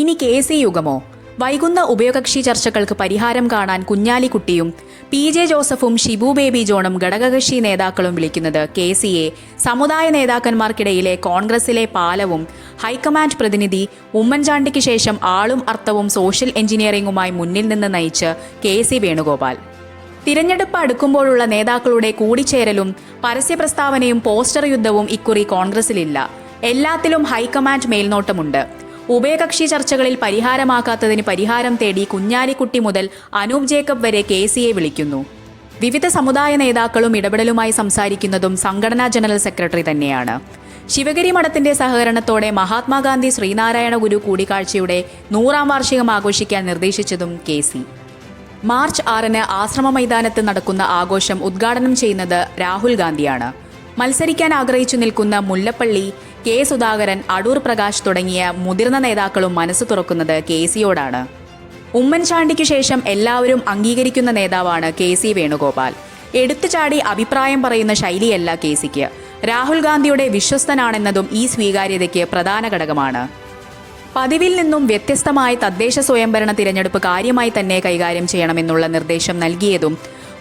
ഇനി കെ.സി. യുഗമോ? വൈകുന്ന ഉഭയകക്ഷി ചർച്ചകൾക്ക് പരിഹാരം കാണാൻ കുഞ്ഞാലിക്കുട്ടിയും പി.ജെ. ജോസഫും ഷിബു ബേബി ജോണും ഘടകകക്ഷി നേതാക്കളും വിളിക്കുന്നത് കെ.സിയെ സമുദായ നേതാക്കന്മാർക്കിടയിലെ കോൺഗ്രസിലെ പാലവും ഹൈക്കമാൻഡ് പ്രതിനിധി ഉമ്മൻചാണ്ടിക്ക് ശേഷം ആളും അർത്ഥവും സോഷ്യൽ എഞ്ചിനീയറിംഗുമായി മുന്നിൽ നിന്ന് നയിച്ച് കെ.സി. വേണുഗോപാൽ. തിരഞ്ഞെടുപ്പ് അടുക്കുമ്പോഴുള്ള നേതാക്കളുടെ കൂടിച്ചേരലും പരസ്യപ്രസ്താവനയും പോസ്റ്റർ യുദ്ധവും ഇക്കുറി കോൺഗ്രസിലില്ല. എല്ലാത്തിലും ഹൈക്കമാൻഡ് മേൽനോട്ടമുണ്ട്. ഉഭയകക്ഷി ചർച്ചകളിൽ പരിഹാരമാക്കാത്തതിന് പരിഹാരം തേടി കുഞ്ഞാലിക്കുട്ടി മുതൽ അനൂപ് ജേക്കബ് വരെ കെ.സിയെ വിളിക്കുന്നു. വിവിധ സമുദായ നേതാക്കളും ഇടപെടലുമായി സംസാരിക്കുന്നതും സംഘടനാ ജനറൽ സെക്രട്ടറി തന്നെയാണ്. ശിവഗിരി മഠത്തിന്റെ സഹകരണത്തോടെ മഹാത്മാഗാന്ധി ശ്രീനാരായണ ഗുരു കൂടിക്കാഴ്ചയുടെ 100ാം വാർഷികം ആഘോഷിക്കാൻ നിർദ്ദേശിച്ചതും കെ.സി. മാർച്ച് 6-ന് ആശ്രമ മൈതാനത്ത് നടക്കുന്ന ആഘോഷം ഉദ്ഘാടനം ചെയ്യുന്നത് രാഹുൽ ഗാന്ധിയാണ്. മത്സരിക്കാൻ ആഗ്രഹിച്ചു നിൽക്കുന്ന മുല്ലപ്പള്ളി, കെ. സുധാകരൻ, അടൂർ പ്രകാശ് തുടങ്ങിയ മുതിർന്ന നേതാക്കളും മനസ്സ് തുറക്കുന്നത് കെ.സിയോടാണ്. ഉമ്മൻചാണ്ടിക്ക് ശേഷം എല്ലാവരും അംഗീകരിക്കുന്ന നേതാവാണ് കെ.സി. വേണുഗോപാൽ. എടുത്തുചാടി അഭിപ്രായം പറയുന്ന ശൈലിയല്ല കെ.സിക്ക്. രാഹുൽ ഗാന്ധിയുടെ വിശ്വസ്തനാണെന്നതും ഈ സ്വീകാര്യതയ്ക്ക് പ്രധാന ഘടകമാണ്. പതിവിൽ നിന്നും വ്യത്യസ്തമായ തദ്ദേശ സ്വയംഭരണ തിരഞ്ഞെടുപ്പ് കാര്യമായി തന്നെ കൈകാര്യം ചെയ്യണമെന്നുള്ള നിർദ്ദേശം നൽകിയതും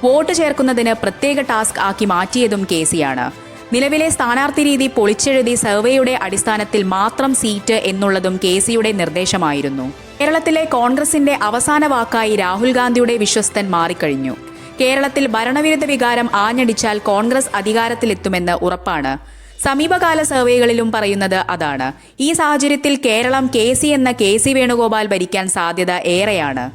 വോട്ട് ചേർക്കുന്നതിന് പ്രത്യേക ടാസ്ക് ആക്കി മാറ്റിയതും കെ.സിയാണ്. നിലവിലെ സ്ഥാനാർത്ഥി രീതി പൊളിച്ചെഴുതി സർവേയുടെ അടിസ്ഥാനത്തിൽ മാത്രം സീറ്റ് എന്നുള്ളതും കെ.സിയുടെ നിർദ്ദേശമായിരുന്നു. കേരളത്തിലെ കോൺഗ്രസിന്റെ അവസാന വാക്കായി രാഹുൽ ഗാന്ധിയുടെ വിശ്വസ്തൻ മാറിക്കഴിഞ്ഞു. കേരളത്തിൽ ഭരണവിരുദ്ധ വികാരം ആഞ്ഞടിച്ചാൽ കോൺഗ്രസ് അധികാരത്തിലെത്തുമെന്ന് ഉറപ്പാണ്. സമീപകാല സർവേകളിലും പറയുന്നത് അതാണ്. ഈ സാഹചര്യത്തിൽ കേരളം കെ.സി. എന്ന കെ.സി. വേണുഗോപാൽ ഭരിക്കാൻ സാധ്യത ഏറെയാണ്.